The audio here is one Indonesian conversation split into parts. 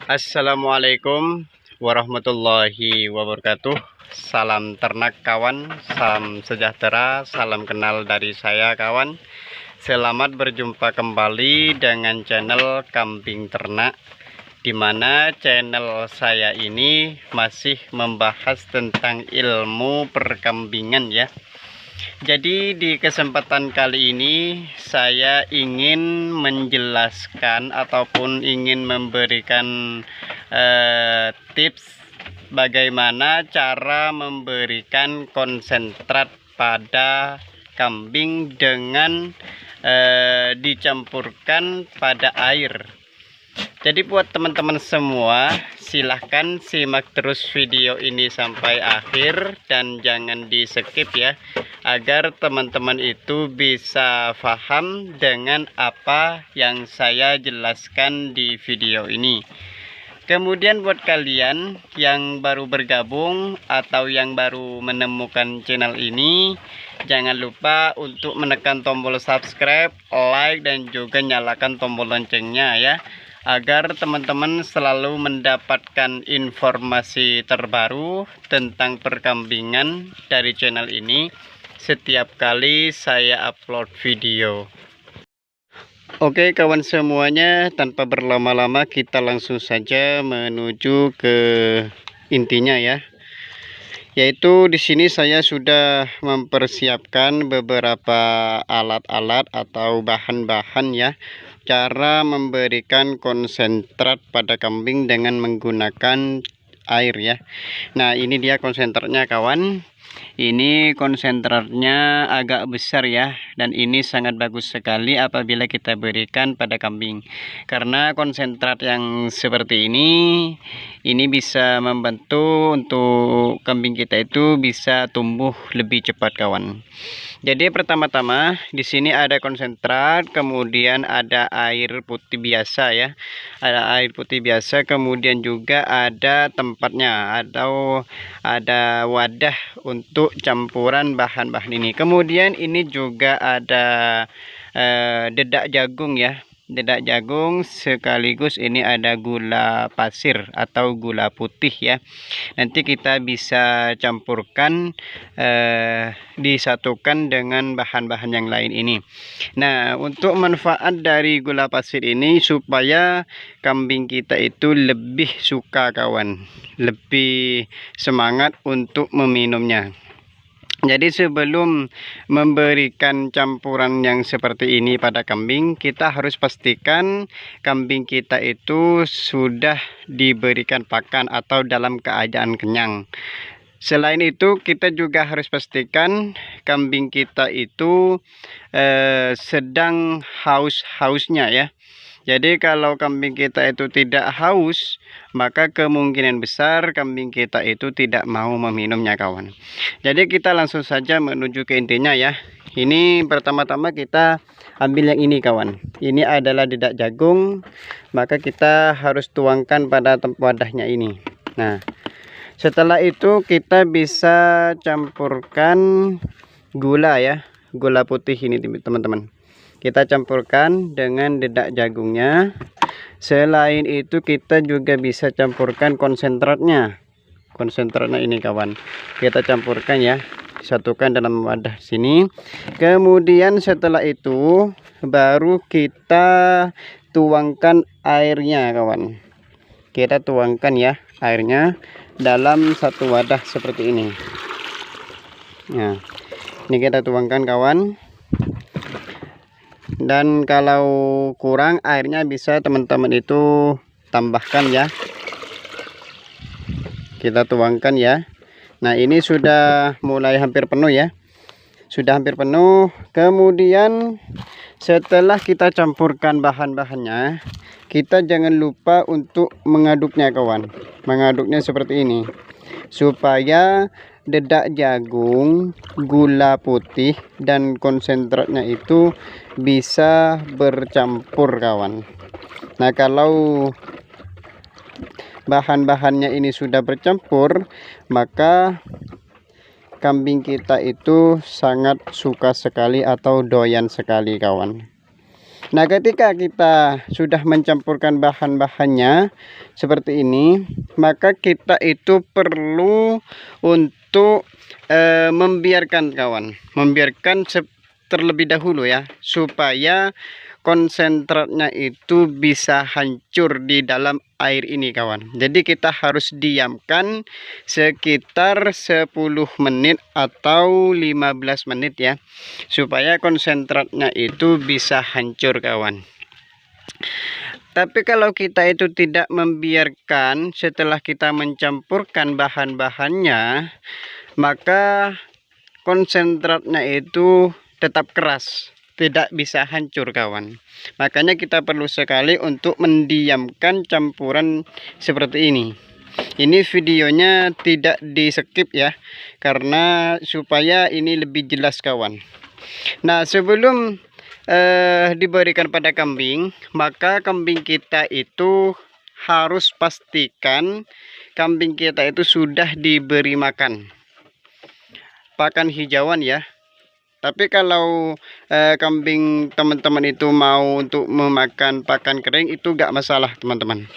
Assalamualaikum warahmatullahi wabarakatuh. Salam ternak kawan, salam sejahtera, salam kenal dari saya kawan. Selamat berjumpa kembali dengan channel Kambing Ternak, dimana channel saya ini masih membahas tentang ilmu perkambingan ya. Jadi di kesempatan kali ini saya ingin menjelaskan ataupun ingin memberikan tips bagaimana cara memberikan konsentrat pada kambing dengan dicampurkan pada air. Jadi buat teman-teman semua, silahkan simak terus video ini sampai akhir dan jangan di skip ya, agar teman-teman itu bisa paham dengan apa yang saya jelaskan di video ini. Kemudian buat kalian yang baru bergabung atau yang baru menemukan channel ini, jangan lupa untuk menekan tombol subscribe, like, dan juga nyalakan tombol loncengnya ya, agar teman-teman selalu mendapatkan informasi terbaru tentang perkambingan dari channel ini setiap kali saya upload video. Oke kawan semuanya, tanpa berlama-lama kita langsung saja menuju ke intinya ya. Yaitu di sini saya sudah mempersiapkan beberapa alat-alat atau bahan-bahan ya, cara memberikan konsentrat pada kambing dengan menggunakan air ya. Nah ini dia konsentratnya kawan. Ini konsentratnya agak besar ya, dan ini sangat bagus sekali apabila kita berikan pada kambing, karena konsentrat yang seperti ini bisa membantu untuk kambing kita itu bisa tumbuh lebih cepat kawan. Jadi pertama-tama di sini ada konsentrat, kemudian ada air putih biasa ya, ada air putih biasa, kemudian juga ada tempatnya atau ada wadah untuk campuran bahan-bahan ini. Kemudian ini juga ada dedak jagung ya, dedak jagung, sekaligus ini ada gula pasir atau gula putih ya. Nanti kita bisa campurkan, disatukan dengan bahan-bahan yang lain ini. Nah untuk manfaat dari gula pasir ini supaya kambing kita itu lebih suka kawan, lebih semangat untuk meminumnya. Jadi sebelum memberikan campuran yang seperti ini pada kambing, kita harus pastikan kambing kita itu sudah diberikan pakan atau dalam keadaan kenyang. Selain itu kita juga harus pastikan kambing kita itu sedang haus-hausnya ya. Jadi kalau kambing kita itu tidak haus, maka kemungkinan besar kambing kita itu tidak mau meminumnya kawan. Jadi kita langsung saja menuju ke intinya ya. Ini pertama-tama kita ambil yang ini kawan. Ini adalah dedak jagung, maka kita harus tuangkan pada wadahnya ini. Nah setelah itu kita bisa campurkan gula ya, gula putih ini teman-teman. Kita campurkan dengan dedak jagungnya. Selain itu kita juga bisa campurkan konsentratnya. Konsentratnya ini kawan, kita campurkan ya, satukan dalam wadah sini. Kemudian setelah itu baru kita tuangkan airnya kawan. Kita tuangkan ya airnya dalam satu wadah seperti ini. Nah ini kita tuangkan kawan. Dan kalau kurang airnya bisa teman-teman itu tambahkan ya. Kita tuangkan ya. Nah ini sudah mulai hampir penuh ya, sudah hampir penuh. Kemudian setelah kita campurkan bahan-bahannya, kita jangan lupa untuk mengaduknya kawan. Mengaduknya seperti ini supaya dedak jagung, gula putih, dan konsentratnya itu bisa bercampur kawan. Nah kalau bahan-bahannya ini sudah bercampur, maka kambing kita itu sangat suka sekali atau doyan sekali kawan. Nah, ketika kita sudah mencampurkan bahan-bahannya seperti ini, maka kita itu perlu untuk membiarkan terlebih dahulu ya, supaya konsentratnya itu bisa hancur di dalam air ini kawan. Jadi kita harus diamkan sekitar 10 menit atau 15 menit ya, supaya konsentratnya itu bisa hancur kawan. Tapi kalau kita itu tidak membiarkan, setelah kita mencampurkan bahan-bahannya, maka konsentratnya itu tetap keras, tidak bisa hancur kawan. Makanya kita perlu sekali untuk mendiamkan campuran seperti ini. Ini videonya tidak di skip ya, karena supaya ini lebih jelas kawan. Nah, sebelum diberikan pada kambing, maka kambing kita itu harus pastikan kambing kita itu sudah diberi makan pakan hijauan ya. Tapi kalau kambing teman-teman itu mau untuk memakan pakan kering, itu gak masalah teman-teman.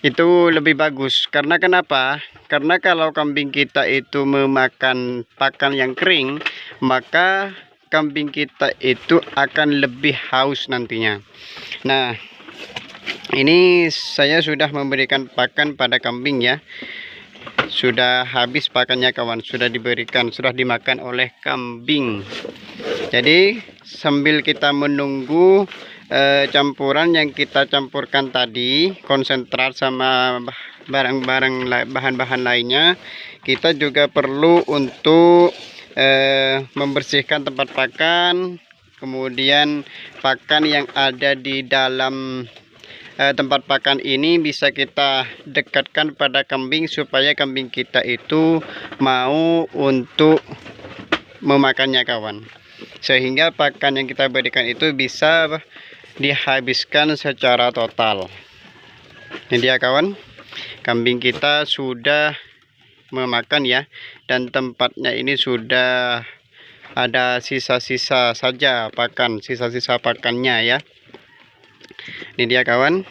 Itu lebih bagus. Karena kenapa? Karena kalau kambing kita itu memakan pakan yang kering, maka kambing kita itu akan lebih haus nantinya. Nah, ini saya sudah memberikan pakan pada kambing ya. Sudah habis pakannya kawan, sudah diberikan, sudah dimakan oleh kambing. Jadi sambil kita menunggu campuran yang kita campurkan tadi, konsentrat sama bahan-bahan lainnya, kita juga perlu untuk membersihkan tempat pakan, kemudian pakan yang ada di dalam tempat pakan ini bisa kita dekatkan pada kambing supaya kambing kita itu mau untuk memakannya kawan, sehingga pakan yang kita berikan itu bisa dihabiskan secara total. Ini dia kawan, kambing kita sudah memakan ya, dan tempatnya ini sudah ada sisa-sisa saja pakan, sisa-sisa pakannya ya. Ini dia kawan.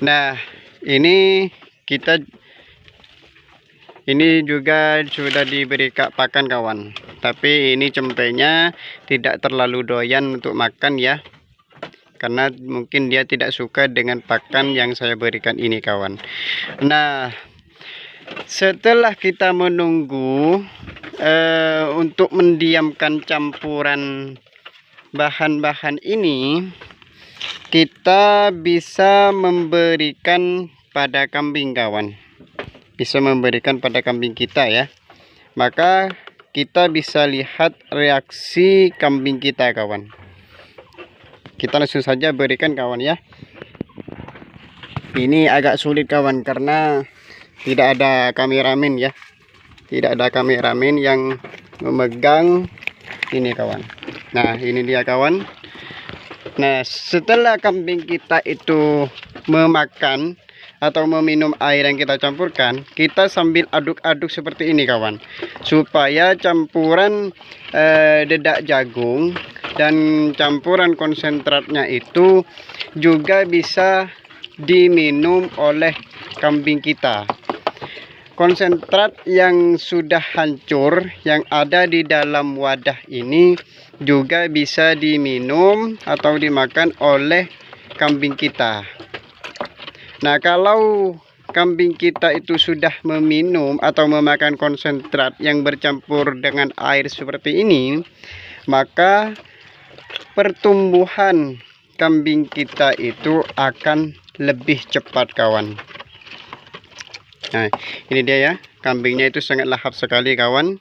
Nah, ini juga sudah diberi pakan kawan, tapi ini cempenya tidak terlalu doyan untuk makan ya, karena mungkin dia tidak suka dengan pakan yang saya berikan ini kawan. Nah, setelah kita menunggu untuk mendiamkan campuran bahan-bahan ini, kita bisa memberikan pada kambing kawan, bisa memberikan pada kambing kita ya. Maka kita bisa lihat reaksi kambing kita kawan. Kita langsung saja berikan kawan ya. Ini agak sulit kawan, karena tidak ada kameramen ya, tidak ada kameramen yang memegang ini kawan. Nah, ini dia kawan. Nah, setelah kambing kita itu memakan atau meminum air yang kita campurkan, kita sambil aduk-aduk seperti ini kawan, supaya campuran dedak jagung dan campuran konsentratnya itu juga bisa diminum oleh kambing kita. Konsentrat yang sudah hancur yang ada di dalam wadah ini juga bisa diminum atau dimakan oleh kambing kita. Nah, kalau kambing kita itu sudah meminum atau memakan konsentrat yang bercampur dengan air seperti ini, maka pertumbuhan kambing kita itu akan lebih cepat kawan. Nah, ini dia ya, kambingnya itu sangat lahap sekali kawan,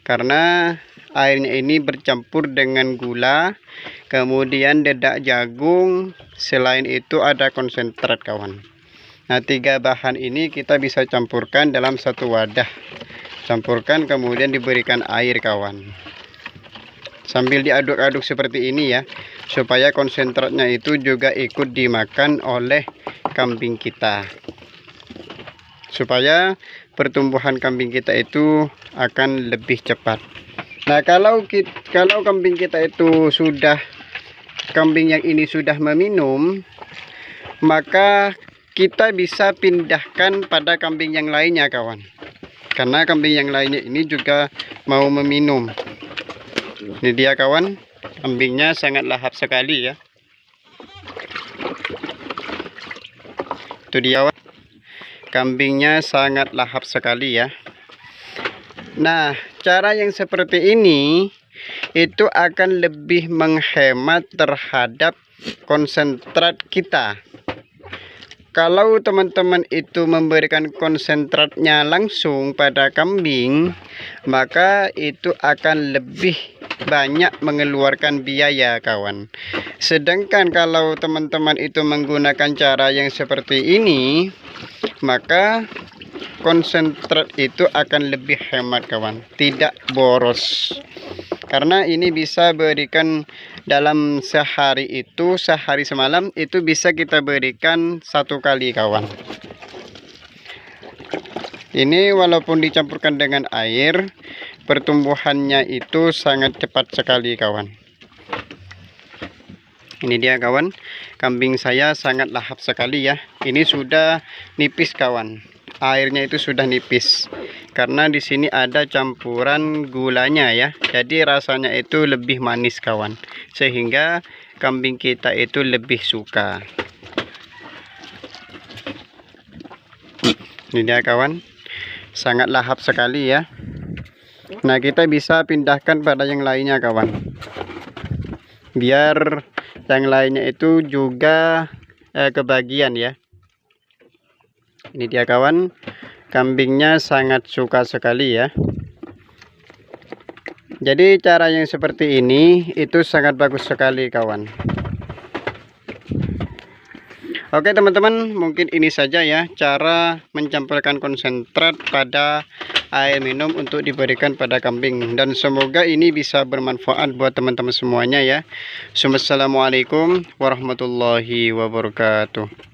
karena airnya ini bercampur dengan gula, kemudian dedak jagung, selain itu ada konsentrat kawan. Nah, 3 bahan ini kita bisa campurkan dalam satu wadah. Campurkan kemudian diberikan air kawan, sambil diaduk-aduk seperti ini ya, supaya konsentratnya itu juga ikut dimakan oleh kambing kita, supaya pertumbuhan kambing kita itu akan lebih cepat. Nah, kalau kambing kita itu sudah kambing yang ini sudah meminum, maka kita bisa pindahkan pada kambing yang lainnya kawan. Karena kambing yang lainnya ini juga mau meminum. Ini dia kawan, kambingnya sangat lahap sekali ya. Itu dia, kambingnya sangat lahap sekali ya. Nah, cara yang seperti ini itu akan lebih menghemat terhadap konsentrat kita. Kalau teman-teman itu memberikan konsentratnya langsung pada kambing, maka itu akan lebih banyak mengeluarkan biaya kawan. Sedangkan kalau teman-teman itu menggunakan cara yang seperti ini, maka konsentrat itu akan lebih hemat kawan, tidak boros. Karena ini bisa berikan dalam sehari semalam itu bisa kita berikan 1 kali kawan. Ini walaupun dicampurkan dengan air, pertumbuhannya itu sangat cepat sekali kawan. Ini dia kawan, kambing saya sangat lahap sekali ya. Ini sudah nipis kawan, airnya itu sudah nipis. Karena di sini ada campuran gulanya ya, jadi rasanya itu lebih manis kawan, sehingga kambing kita itu lebih suka. Ini dia kawan, sangat lahap sekali ya. Nah, kita bisa pindahkan pada yang lainnya kawan, biar yang lainnya itu juga kebagian ya. Ini dia kawan, kambingnya sangat suka sekali ya. Jadi cara yang seperti ini itu sangat bagus sekali kawan. Oke teman-teman, mungkin ini saja ya cara mencampurkan konsentrat pada air minum untuk diberikan pada kambing, dan semoga ini bisa bermanfaat buat teman-teman semuanya ya. Assalamualaikum warahmatullahi wabarakatuh.